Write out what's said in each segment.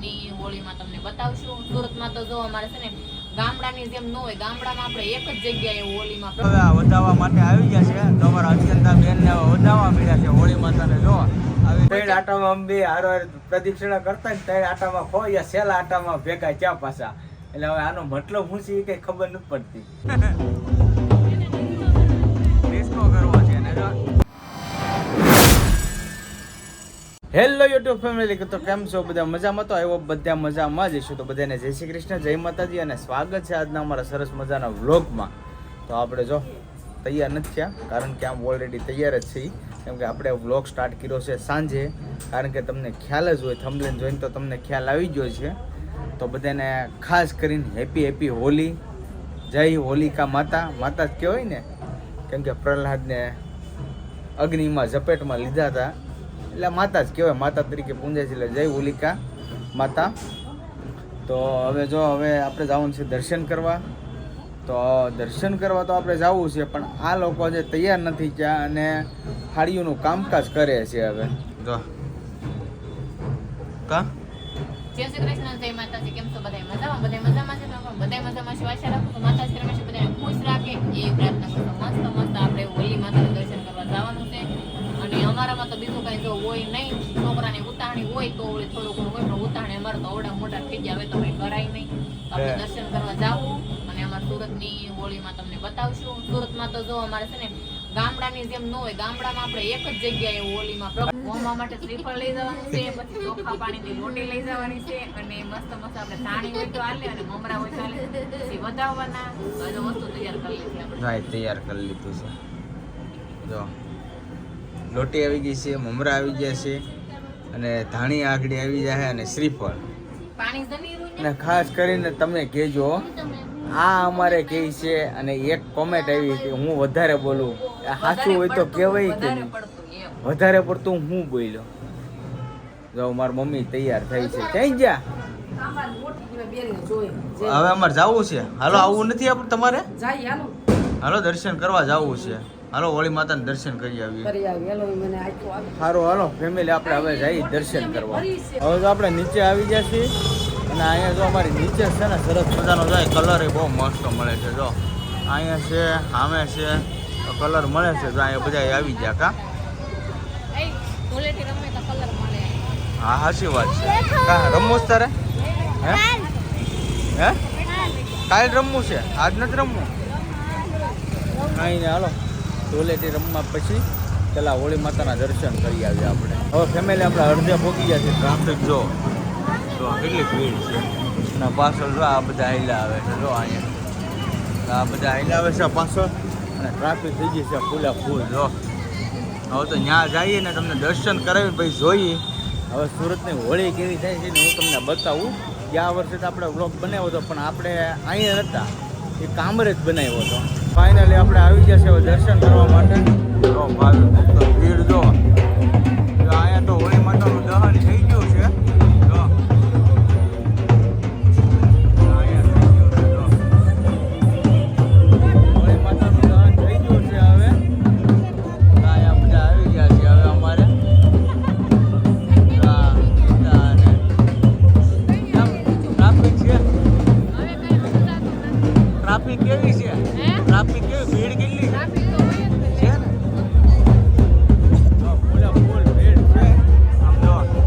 ની હોળીમાં તમને બતાવશું. સુરતમાં તો જો અમારે છે ને ગામડાની જેમ ન હોય, ગામડામાં આપણે એક જ જગ્યાએ હોળીમાં વધાવવા માટે આવી ગયા છે. તો અમારા અત્યંતા બેન ને વધાવવા મળ્યા છે હોળી માતાને. જો ત્રણ આટામાં અંબે હારો પ્રદક્ષિણા કરતા ને ત્રણ આટામાં ખોયા છેલ્લા આટામાં ભેગા ચા પાછા. એટલે હવે આનો મતલબ શું છે એ કઈ ખબર નથી પડતી. હેલો યુટ્યુબ ફેમિલી, તો કેમ છો બધા? મજામાં? તો આવ્યો બધા મજામાં જ છું. તો બધાને જય શ્રી કૃષ્ણ, જય માતાજી અને સ્વાગત છે આજના અમારા સરસ મજાના વ્લોગમાં. તો આપણે જો તૈયાર નથી થયા, કારણ કે આમ ઓલરેડી તૈયાર જ છીએ. કેમ કે આપણે વ્લોગ સ્ટાર્ટ કર્યો છે સાંજે, કારણ કે તમને ખ્યાલ જ હોય, થંબનેલ જોઈને તો તમને ખ્યાલ આવી ગયો છે. તો બધાને ખાસ કરીને હેપી હોલી, જય હોલિકા માતા. માતા જ કહેવાય ને, કેમ કે પ્રહલાદને અગ્નિમાં ઝપેટમાં લીધા હતા એટલે માતા જ કહેવાય, માતા તરીકે પૂંજાય છે. એટલે જય હોલિકા માતા. તો હવે આપણે જવાનું છે દર્શન કરવા. તો દર્શન કરવા તો આપણે જવું છે, પણ આ લોકો જે તૈયાર નથી થયા અને થાળીઓનું કામકાજ કરે છે. હવે જો કા જય શ્રી કૃષ્ણ, જય માતાજી. કેમ છો બધા? મજામાં? બધા મજામાં છે? બધા મજામાં છે. આશા રાખું તો માતાજી રમેશ બધાને ખુશ રાખે એ પ્રાર્થના કરતો. મસ્ત આપણે હોળી માતાનું દર્શન કરવા જવાનું છે. અને અમારામાં તો બીજું કઈ જો હોય નહીં, છોકરાને ઉતાવળી હોય તો થોડું ઘણું હોય, પણ ઉતાવળી અમારે તો ઓડા મોટા થઈ ગયા, હવે તો કઈ કરાય નહીં. આપણે દર્શન કરવા જાવું અને અમારા સુરતની હોળીમાં તમને બતાવશું. સુરતમાં તો જો અમારે છે ને ગામડાની જેમ ન હોય, ગામડામાં આપણે એક જ જગ્યાએ હોળીમાં હોમવા માટે શ્રીફળ લઈ જવાનું છે, પછી ચોખા પાણીની લોટી લઈ જવાની છે, અને મસ્ત આપણે ધાણી હોય તો હાલે અને મમરા હોય તો હાલે, પછી વધાવવાના. બધું વસ્તુ તૈયાર કરી લીધી આપણે. તૈયાર કરી લીધું છે. જો લોટી આવી ગઈ છે, મમરા આવી ગયા છે, અને ધાણી આગળી આવી જાય, અને શ્રીફળ. પાણી જમી અને ખાસ કરીને તમે કહેજો, આ અમારે કહે છે, અને એક કોમેન્ટ આવી કે હું વધારે બોલું. સાચું હોય તો કહેવાય કે નહીં, વધારે પડતું હું બોલ્યો. જો મારી મમ્મી તૈયાર થઈ છે. ક્યાં ગયા? હવે અમારે જવું છે. હાલો, આવું નથી આપણે તમારે? હાલો, દર્શન કરવા જવું છે. હાલો, હોળી માતાના દર્શન કરી આવીએ. સારું, હાલો ફેમિલી, આપણે હવે જઈએ દર્શન કરવા. હવે તો આપણે નીચે આવી ગયા છીએ, અને અહીંયા જો અમારી નીચે છે ને સરસ મજાનો જાય કલર એ બહુ મસ્ત મળે છે. જો અહીંયા છે, સામે છે, કલર મળે છે. તો અહીંયા બધા આવી ગયા કા. હા, સાચી વાત છે. કા રમવું છે તારે? હે કાલ રમવું છે, આજ નથી રમવું? કાંઈ ને, હાલો ધોલેટી રમવા પછી પેલા હોળી માતાના દર્શન કરી આવીએ આપણે. હવે ફેમિલી આપણે અડધે પહોંચી ગયા છે. ટ્રાફિક જો કેટલી ભીડ છે, અને પાછળ જો આ બધા હાઈલા આવે છે. જો અહીંયા આ બધા હાઈલા આવે છે પાછળ, અને ટ્રાફિક થઈ ગઈ છે ફૂલે ફૂલ. જો હવે તો ત્યાં જઈએ ને તમને દર્શન કરાવી પછી જોઈએ હવે સુરતની હોળી કેવી થાય છે ને હું તમને બતાવું. ગયા વર્ષે તો આપણે વ્લોગ બનાવ્યો હતો, પણ આપણે અહીંયા નહોતા, એ કામરેજ બનાવ્યો હતો. ફાઇનલી આપણે આવી ગયા છે હવે દર્શન કરવા માટે. તો ભાવિક ભક્તો ભીડ જો અહીંયા તો હોળી માતાનું દહન થઈ ગયું છે. જો હોળી માતાનું દહન થઈ ગયું છે. હવે અહીંયા બધા આવી ગયા છે. હવે અમારે ટ્રાફિક છે. ટ્રાફિક કેવી છે? ટ્રાફિક કેવી? ભીડ કેટલી છે ને? ફૂલે ફૂલ ભીડ છે. આમ જો હવે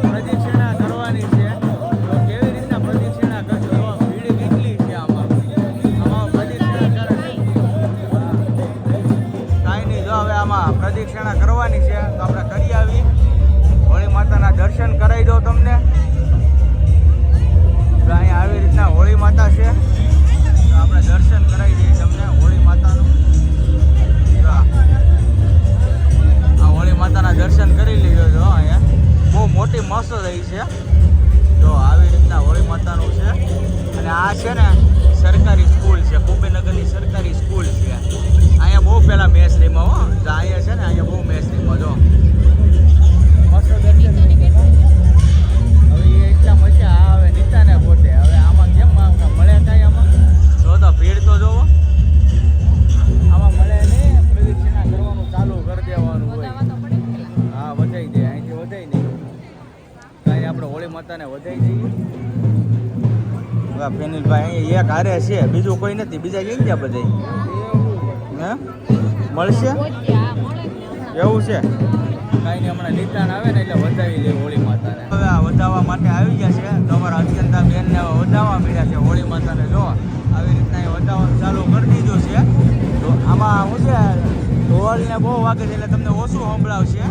પ્રદક્ષિણા કરવાની છે. તો કેવી રીતના પ્રદક્ષિણા કરજો? ભીડ કેટલી છે આમાં પ્રદક્ષિણા કરે. કાંઈ નહીં, જો હવે આમાં પ્રદક્ષિણા કરવાની છે તો આપણે કરી આવી. હોળી માતાના દર્શન કરાવી દો તમને. અહીંયા આવી રીતના હોળી માતા છે, તો આપણે દર્શન કરાવી દઈએ તમને હોળી માતાનું. આ હોળી માતાના દર્શન કરી લીધો છો. અહીંયા બહુ મોટી મસ્ત રહી છે. તો આવી રીતના હોળી માતાનું છે. અને આ છે ને સરકારી સ્કૂલ છે, કુબેરનગરની સરકારી સ્કૂલ છે. અહીંયા બહુ પહેલાં મેચ રમ્યા હો. તો અહીંયા છે ને અહીંયા બહુ મેચ રમ્યા. જો મસ્ત દર્શન. હવે એટલા મજા આવે નીતાને પોતે. હવે આમાં કેમ મળે કાંઈ? આમાં જો તો ભીડ તો જોવો, આમાં મળે નહીં. પ્રદક્ષિણા કરવાનું ચાલુ કરી દેવાનું હોય. માતાને વધાઈ દઈએ. ફેનિલભાઈ અહીં એક હારે છે, બીજું કોઈ નથી. બીજા ક્યાં ગયા બધા? હે મળશે એવું છે? કાંઈ નહીં, હમણાં નિતાન આવે ને એટલે વધાવી લે હોળી માતાને. હવે આ વધાવવા માટે આવી ગયા છે. તમારા અત્યંતા બેનને હવે વધાવવા મળ્યા છે હોળી માતાને. જો આવી રીતના એ વધાવવાનું ચાલુ કરી દીધું છે. તો આમાં શું છે, ઢોલને બહુ વાગે છે એટલે તમને ઓછું સંભળાવશે.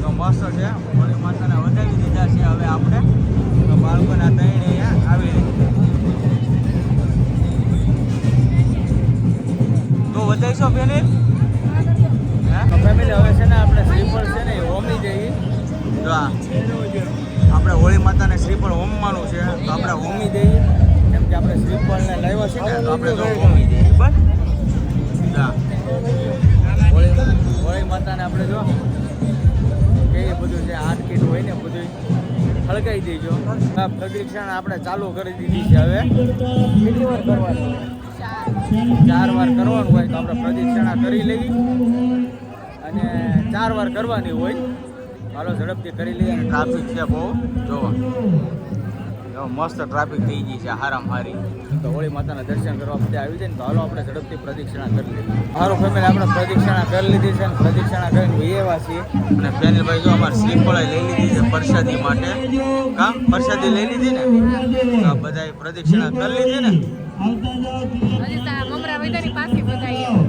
જો મસ્ત છે, હોળી માતાને વધાવી દીધા છે. હવે આપણે તો બાળકોના ત્રણે અહીંયા આવી રીતે તો વધારીશો ફેમિલી. ફેમિલી હવે છે ને આપણે શ્રીફળ છે ને એ હોમી જઈએ. જો આપણે હોળી માતાને શ્રીફળ હોમવાનું છે તો આપણે હોમી દઈએ. કેમ કે આપણે શ્રીફળને લાવ્યા છે ને તો આપણે તો હોમી દઈએ. બસ હોળી માતાને આપણે જો એ બધું જે આઠ કીટ હોય ને બધું હળગાઈ દેજો. પ્રદક્ષિણા આપણે ચાલુ કરી દીધી છે. હવે કેટલી વાર કરવાનું? 4 વાર કરવાનું હોય તો આપણે પ્રદક્ષિણા કરી લઈએ અને 4 વાર કરવાની હોય. હાલો ઝડપથી કરી લઈએ. અને ટ્રાફિક છે બહુ, જોવો મસ્ત ટ્રાફિક થઈ ગઈ છે હારામ હારી. તો હોળી માતાના દર્શન કરવા બધા આવી જાય ને તો હાલો આપણે ઝડપથી પ્રદક્ષિણા કરી લઈએ. મારું ફેમિલી આપણે પ્રદક્ષિણા કરી લીધી છે અને પ્રદક્ષિણા કરીને એવા છીએ. અને ફેનિલભાઈ જો અમારે શ્રીફળ લઈ લીધી છે પ્રસાદી માટે. કામ પ્રસાદી લઈ લીધી ને તો બધા પ્રદક્ષિણા કરી લીધી ને.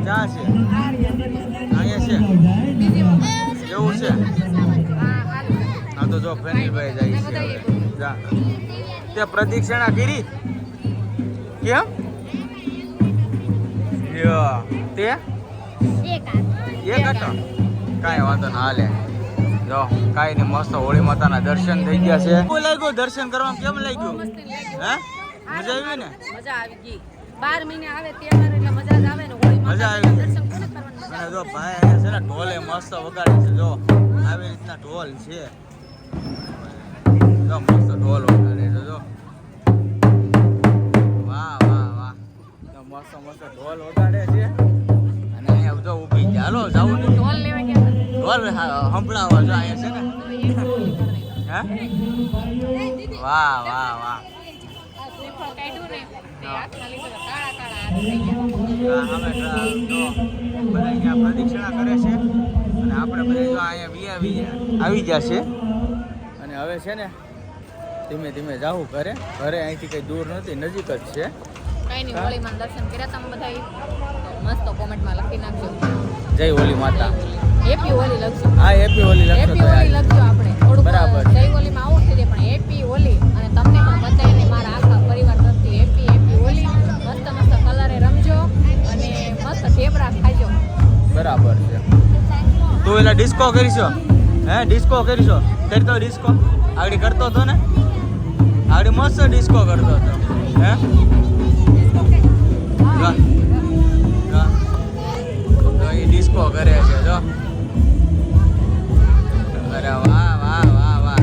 ક્યાં છે? અહીંયા છે એવું છે? હા તો જો ફેનિલભાઈ જાય છે. જા તે પ્રદક્ષિણા કરી કેમ? તે એક હતો, કાંઈ વાંધો ના હાલે. જો કાંઈ નહીં, મસ્ત હોળી માતાના દર્શન થઈ ગયા છે. કેવું લાગ્યું દર્શન કરવામાં? કેમ લાગ્યું? હે મજા આવી ને? મજા આવી ગઈ. 12 મહિને આવે તહેવાર એટલે મજા જ આવે ને. હોળી મજા આવી. દર્શન કોને કરવાનું? અને જો ભાઈ અહીંયા છે ને ઢોલે મસ્ત વગાડે છે. જો આવી રીતના ઢોલ છે. જો મસ્ત ઢોલ વગાડે છે. જો વાહ વાહ વાહ, મસ્ત મસ્ત ઢોલ વગાડે છે. અને અહીંયા જો ઊભી છે. હાલો જાવું નહીં? ઢોલ લેવા ગયા ઢોલ સંભળાવવા જો અહીંયા છે ને. હે વાહ વાહ વાહ. અમે જો બધા અહીંયા પ્રદક્ષિણા કરે છે અને આપણે બધા જો અહીંયા આવી ગયા છે. અને હવે છે ને ધીમે ધીમે જાવું ઘરે. ઘરે અહીંથી કંઈ દૂર નથી, નજીક જ છે. કઈ નહીં, હોળીમાં દર્શન કર્યા તમે બધા મસ્ત કોમેન્ટમાં લખી નાખજો જય હોલી માતા. હેપી હોલી લખજો. હા હેપી હોલી લખજો. હેપી હોલી લખજો. આપણે થોડુંક બરાબર. જય હોલીમાં આવું થઈ જાય પણ હેપી હોલી. અને તમને પણ બધાને મારા આખા પરિવાર તરફથી હેપી હોલી. મસ્ત મસ્ત કલરે રમજો અને મસ્ત ઢેબરા ખાજો. બરાબર છે. તું એલા ડિસ્કો કરીશો? હે ડિસ્કો કરીશો? કરતો ડિસ્કો આગળ કરતો હતો ને? આગળ મસ્ત ડિસ્કો કરતો હતો. હે તો એ ડિસ્કો કરે છે. જો અરે વાહ વાહ વાહ વાહ.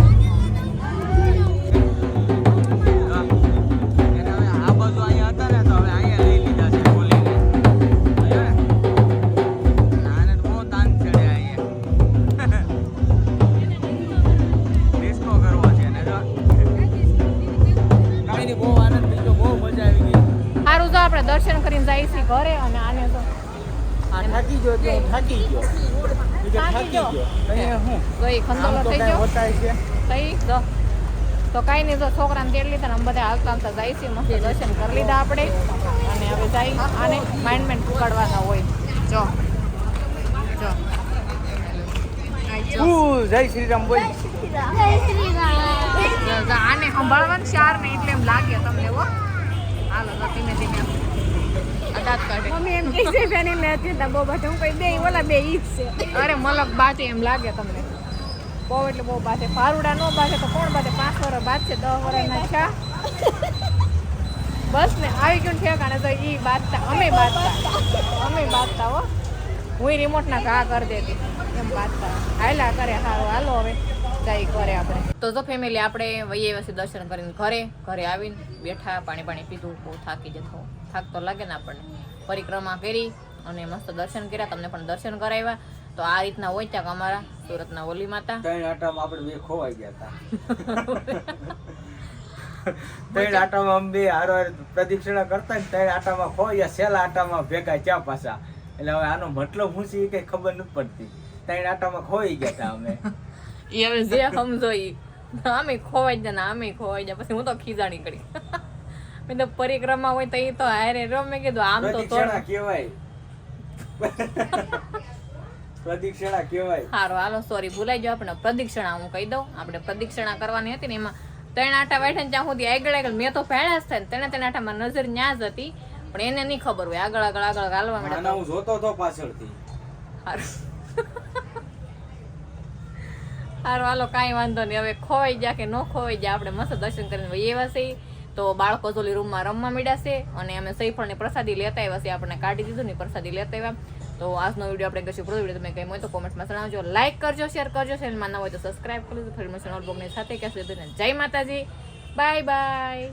એને હવે આ બાજુ અહીંયા હતા ને તો હવે અહીંયા લઈ લીધા છે હોલીને. આને તો બહુ તાન ચડે અહીંયા. ડિસ્કો કરવો છે ને. જો કાંઈ નહીં, બહુ આનંદ થયો, બહુ મજા આવી ગઈ. સારું, જો આપણે દર્શન કરીને જઈએ છીએ ઘરે. અને આને તો થાકી ગયો તો થાકી ગયો. થાકી ગયો. અહીંયા હું તો એ ખંડોલો થઈ ગયો હોતાય છે. થઈ જો તો કાંઈ નહીં, તો છોકરાને તેડી લીધા ને અમે બધા હાલતા હાલતા જાય છે. મસ્ત દર્શન કરી લીધા આપણે. અને હવે જઈ આને માઇન્ડ પકડવાના હોય. જો જો જય શ્રી રામ બોલ. આને સંભાળવાનું ચાર ને એટલે એમ લાગે તમને. હો હાલો તો ધીમે ધીમે દાંત કાઢે. મમ્મી એમ કહે છે બેની લે છે ડબ્બો બાટે હું કઈ બે ઓલા બે ઈ જ છે. અરે મલક બાટે એમ લાગે તમને. બહુ એટલે બહુ બાટે. ફારુડા નો બાટે તો કોણ બાટે? 5 વર્ષ બાદ છે, 10 વર્ષના છે. બસ ને આવી ગયું ઠેકાણે તો ઈ બાંધતા અમે બાંધતા હો. હું રિમોટ ના ઘા કરી દેતી એમ બાંધતા. હાયલા કરે. સારું હાલો હવે જાય કરે આપણે. તો જો ફેમિલી આપણે વહીએ વસી દર્શન કરીને ઘરે આવીને બેઠા, પાણી પીધું. બહુ થાકી જતો, થાક તો લાગે ને આપણને. પરિક્રમા કરી અને મસ્ત દર્શન કર્યા. તમને પણ દર્શન કરાવ્યા. તો આ રીતના હોય ત્યાં અમારા સુરતના ઓલી માતા. ત્રણ આટામાં આપણે બે ખોવાઈ ગયા હતા. ત્રણ આટામાં અમે બે હારો પ્રદક્ષિણા કરતા ને ત્રણ આટામાં ખોવાયા, છેલ્લા આટામાં ભેગા ચા પાછા. એટલે હવે આનો મતલબ શું છે એ કઈ ખબર નથી પડતી. ત્રણ આટામાં ખોવાઈ ગયા હતા અમે. એ હવે જે સમજો ઈ અમે ખોવાઈ જાય ને અમે ખોવાઈ જાય. પછી હું તો ખીજાણી કરી. મેં તો પરિક્રમા હોય તો એ તો હારે રમે કીધું આમ તો પ્રદક્ષિણા કહેવાય. પ્રદક્ષિણા કહેવાય. સારું હાલો સોરી ભૂલાઈ જાવ. આપણે પ્રદક્ષિણા હું કહી દઉં. આપણે પ્રદક્ષિણા કરવાની હતી ને એમાં ત્રણ આટા વાઠે ને ત્યાં સુધી આગળ મેં તો પહેલા જ થાય ને ત્રણ આટામાં નજર ન્યા જ હતી, પણ એને નહીં ખબર હોય આગળ હાલવા માંડ્યા. હું જોતો હતો પાછળથી. સારું હાલો કાંઈ વાંધો નહીં. હવે ખોવાઈ જાય કે ન ખોવાઈ જાય, આપણે મસ્ત દર્શન કરીને એવા છે. તો બાળકો જોલી રૂમમાં રમવા માંડ્યા છે અને અમે શ્રીફળની પ્રસાદી લેતા આવ્યા છે. આપણે કાઢી દીધું ને પ્રસાદી લેતા આવ્યા. તો આજનો વિડીયો આપણે કશું પૂરો વિડીયો તમે કંઈ હોય તો કોમેન્ટમાં જણાવજો, લાઈક કરજો, શેર કરજો, ચેનલમાં ના હોય તો સબસ્ક્રાઈબ કરજો. ફરી મળશે નોટબુકની સાથે. ક્યાં સુધી જય માતાજી, બાય બાય.